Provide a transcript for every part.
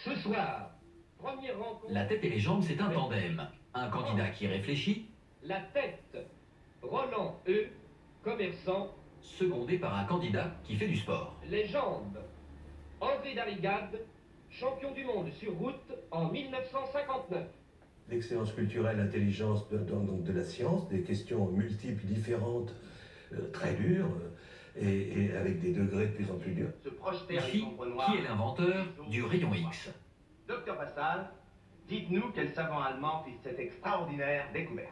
Ce soir, première rencontre. La tête et les jambes, c'est un tandem. Un candidat qui réfléchit. La tête, Roland E, commerçant. Secondé par un candidat qui fait du sport. Les jambes, André Darrigade, champion du monde sur route en 1959. L'excellence culturelle, l'intelligence donc de la science, des questions multiples, différentes, très dures, et avec des degrés de plus en plus durs. Ici, qui est l'inventeur du rayon X? Docteur Vassal, dites-nous quel savant allemand fit cette extraordinaire découverte.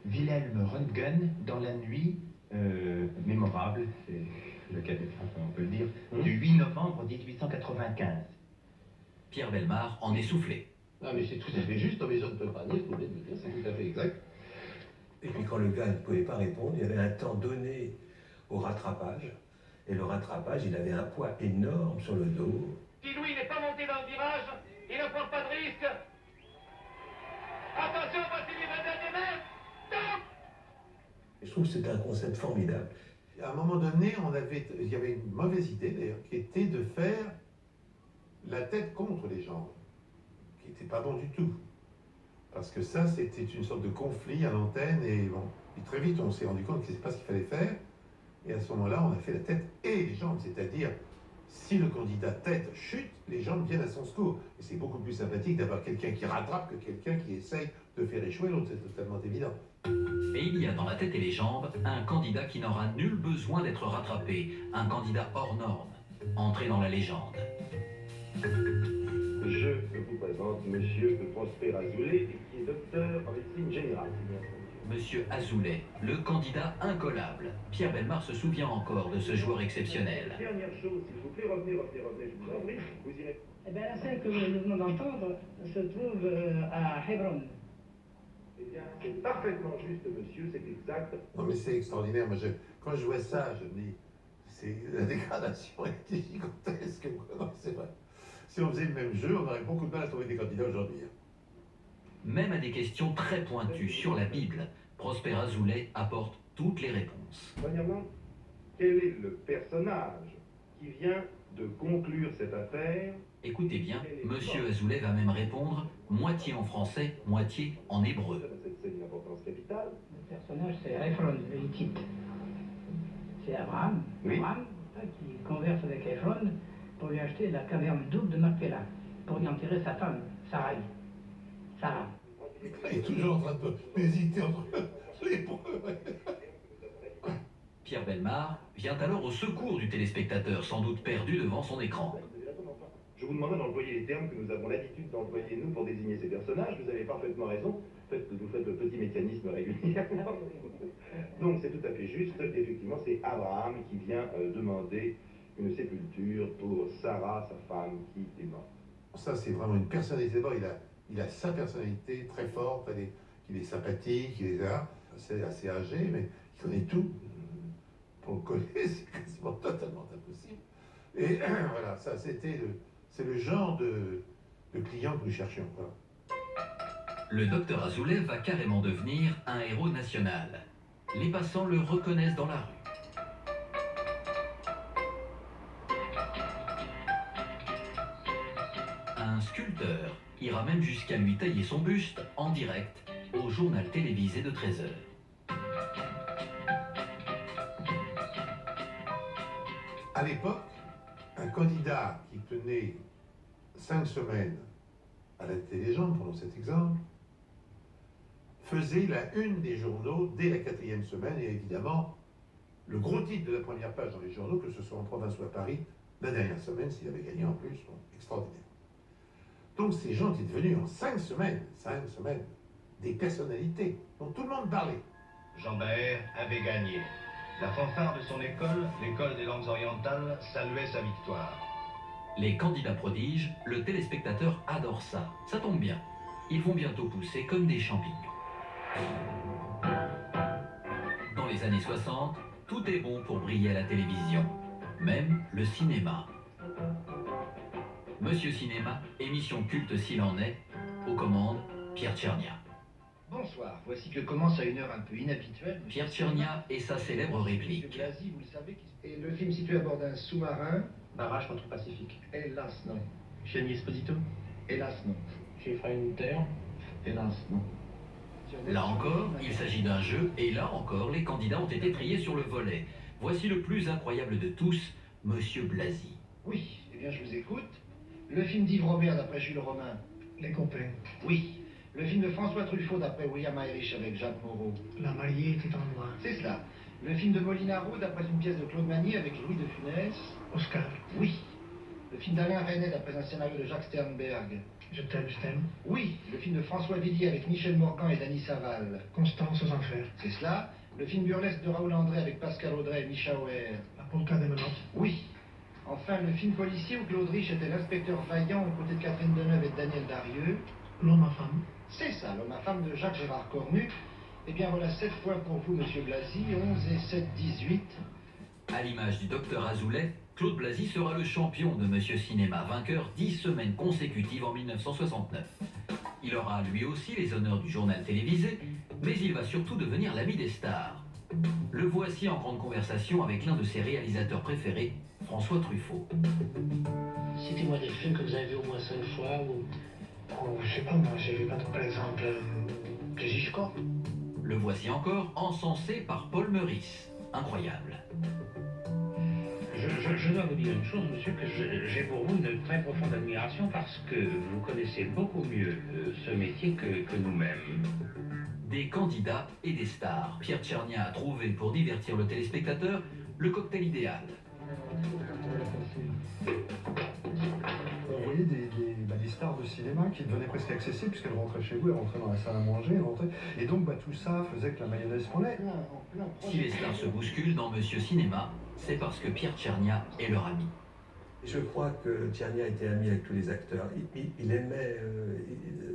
Wilhelm Röntgen, dans la nuit mémorable, c'est le cas on peut le dire, du 8 novembre 1895. Pierre Bellemare en est soufflé. Ah mais c'est tout à fait juste, dans mes autres paniers, vous venez de me dire, c'est tout à fait exact. Et puis quand le gars ne pouvait pas répondre, il y avait un temps donné au rattrapage, et le rattrapage, il avait un poids énorme sur le dos. Si Louis n'est pas monté dans le virage, il ne prend pas de risque. Attention, voici les 20 derniers mètres. Stop! Et je trouve que c'est un concept formidable. À un moment donné, il y avait une mauvaise idée d'ailleurs, qui était de faire la tête contre les jambes, qui n'était pas bon du tout. Parce que ça, c'était une sorte de conflit à l'antenne, et bon, et très vite, on s'est rendu compte que ce n'était pas ce qu'il fallait faire, et à ce moment-là, on a fait la tête et les jambes, c'est-à-dire, si le candidat tête chute, les jambes viennent à son secours. Et c'est beaucoup plus sympathique d'avoir quelqu'un qui rattrape que quelqu'un qui essaye de faire échouer l'autre, c'est totalement évident. Et il y a dans la tête et les jambes un candidat qui n'aura nul besoin d'être rattrapé, un candidat hors norme, entré dans la légende. Je vous présente Monsieur Prosper Azoulay, qui est docteur en médecine générale. Monsieur Azoulay, le candidat incollable. Pierre Bellemare se souvient encore de ce joueur exceptionnel. Dernière chose, s'il vous plaît, revenez, je vous en prie, vous irez. Eh bien, la scène que nous venons d'entendre se trouve à Hebron. Eh bien, c'est parfaitement juste, monsieur, c'est exact. Non mais c'est extraordinaire, moi quand je vois ça, je me dis, la dégradation est gigantesque. Non, c'est vrai. Si on faisait le même jeu, on aurait beaucoup de mal à trouver des candidats aujourd'hui. Même à des questions très pointues sur la Bible, Prosper Azoulay apporte toutes les réponses. Premièrement, quel est le personnage qui vient de conclure cette affaire? Écoutez bien, Monsieur Azoulay va même répondre moitié en français, moitié en hébreu. Cette scène d'importance capitale. Le personnage, c'est Ephron, le Hittite. C'est Abraham, Oui. Abraham qui converse avec Ephron pour lui acheter la caverne double de Macpéla, pour y enterrer sa femme, Sarah. Il est toujours en train d'hésiter entre les hébreux. Pierre Bellemare vient alors au secours du téléspectateur, sans doute perdu devant son écran. Je vous demanderai d'employer les termes que nous avons l'habitude d'employer nous pour désigner ces personnages. Vous avez parfaitement raison. Vous faites le petit mécanisme régulièrement. Donc c'est tout à fait juste. Effectivement, c'est Abraham qui vient demander une sépulture pour Sarah, sa femme, qui est morte. Ça, c'est vraiment une personnalité. D'abord, il a sa personnalité très forte. Il est sympathique, il est là, assez âgé, mais il connaît tout. Pour le connaître, c'est quasiment totalement impossible. Et voilà, ça, c'est le genre de client que nous cherchions. Voilà. Le docteur Azoulay va carrément devenir un héros national. Les passants le reconnaissent dans la rue. Un sculpteur ira même jusqu'à lui tailler son buste en direct au journal télévisé de 13h. À l'époque, un candidat qui tenait 5 semaines à la télévision, prenons cet exemple, faisait la une des journaux dès la 4e semaine, et évidemment, le gros titre de la première page dans les journaux, que ce soit en province ou à Paris, la dernière semaine, s'il avait gagné en plus, bon, extraordinaire. Donc ces gens étaient devenus en 5 semaines, des personnalités dont tout le monde parlait. Jean Baer avait gagné. La fanfare de son école, l'école des langues orientales, saluait sa victoire. Les candidats prodiges, le téléspectateur adore ça. Ça tombe bien. Ils vont bientôt pousser comme des champignons. Dans les années 60, tout est bon pour briller à la télévision. Même le cinéma. Monsieur Cinéma, émission culte s'il en est, aux commandes, Pierre Tchernia. Bonsoir, voici que commence à une heure un peu inhabituelle. Pierre Tchernia et sa célèbre réplique. Blasi, vous le savez, et le film situé à bord d'un sous-marin Barrage contre Pacifique. Hélas, non. Chez Agnès Esposito. Hélas, non. J'ai fait une terre. Hélas, non. Là encore, il s'agit d'un jeu, et là encore, les candidats ont été triés sur le volet. Voici le plus incroyable de tous, Monsieur Blasi. Oui, eh bien je vous écoute. Le film d'Yves Robert d'après Jules Romain. Les copains. Oui. Le film de François Truffaut d'après William Irish avec Jacques Moreau. La mariée était en noir. C'est cela. Le film de Molinaro d'après une pièce de Claude Magny avec Louis de Funès. Oscar. Oui. Le film d'Alain Resnais d'après un scénario de Jacques Sternberg. Je t'aime. Oui. Le film de François Villiers avec Michel Morgan et Dany Saval. Constance aux enfers. C'est cela. Le film burlesque de Raoul André avec Pascal Audrey et Micha Auer. La polka des menottes. Oui. Enfin, le film policier où Claude Rich était l'inspecteur Vaillant aux côtés de Catherine Deneuve et de Daniel Darieux. L'homme à femme. C'est ça, l'homme à femme de Jacques Gérard Cornu. Eh bien voilà 7 points pour vous, Monsieur Blasi, 11 et 7, 18. À l'image du docteur Azoulay, Claude Blasi sera le champion de Monsieur Cinéma, vainqueur 10 semaines consécutives en 1969. Il aura lui aussi les honneurs du journal télévisé, mais il va surtout devenir l'ami des stars. Le voici en grande conversation avec l'un de ses réalisateurs préférés, François Truffaut. Citez-moi des films que vous avez vus au moins 5 fois ou... je sais pas, moi j'ai vu par exemple Hitchcock. Le voici encore encensé par Paul Meurice. Incroyable. Je dois vous dire une chose, monsieur, que j'ai pour vous une très profonde admiration parce que vous connaissez beaucoup mieux ce métier que nous-mêmes. Des candidats et des stars. Pierre Tchernia a trouvé pour divertir le téléspectateur le cocktail idéal. On voyait des stars de cinéma qui devenaient presque accessibles puisqu'elles rentraient chez vous, elles rentraient dans la salle à manger, elles rentraient. Et donc tout ça faisait que la mayonnaise prenait. Si les stars se bousculent dans Monsieur Cinéma, c'est parce que Pierre Tchernia est leur ami. Je crois que Tchernia était ami avec tous les acteurs. Il aimait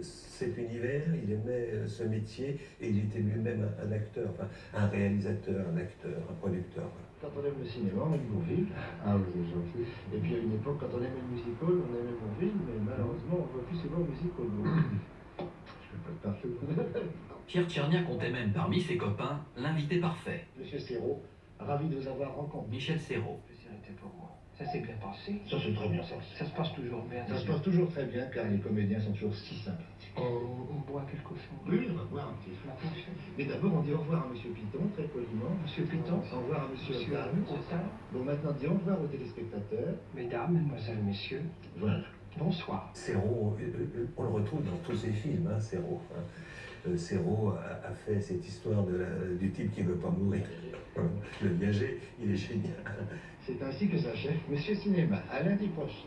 cet univers, il aimait ce métier, et il était lui-même un acteur, enfin, un réalisateur, un acteur, un producteur. Quand on aime le cinéma, on aime Bourvil. Ah oui, c'est gentil. Et puis à une époque, quand on aimait le musical, on aimait Bourvil, mais malheureusement, on ne voit plus souvent le musical. Je fais pas de partout. Pierre Tchernia comptait même parmi ses copains l'invité parfait. Monsieur Serrault, ravi de vous avoir rencontré. Michel Serrault. C'était pour moi. Ça s'est bien passé. Ça, c'est très bien, ça. Ça se passe toujours bien. Ça se passe toujours très bien, car les comédiens sont toujours si sympathiques. On boit quelque chose. Oui, on va boire un petit peu. Mais d'abord, on dit au revoir à Monsieur Piton, très poliment. Monsieur Piton. Au revoir à Monsieur Othal. Bon, maintenant, on dit au revoir aux téléspectateurs. Mesdames, mesdemoiselles, messieurs, Voilà. bonsoir. Serrault, on le retrouve dans tous ses films, hein, Serrault. Serrault a fait cette histoire du type qui ne veut pas mourir. Le viager, il est génial. C'est ainsi que s'achève Monsieur Cinéma. À lundi prochain.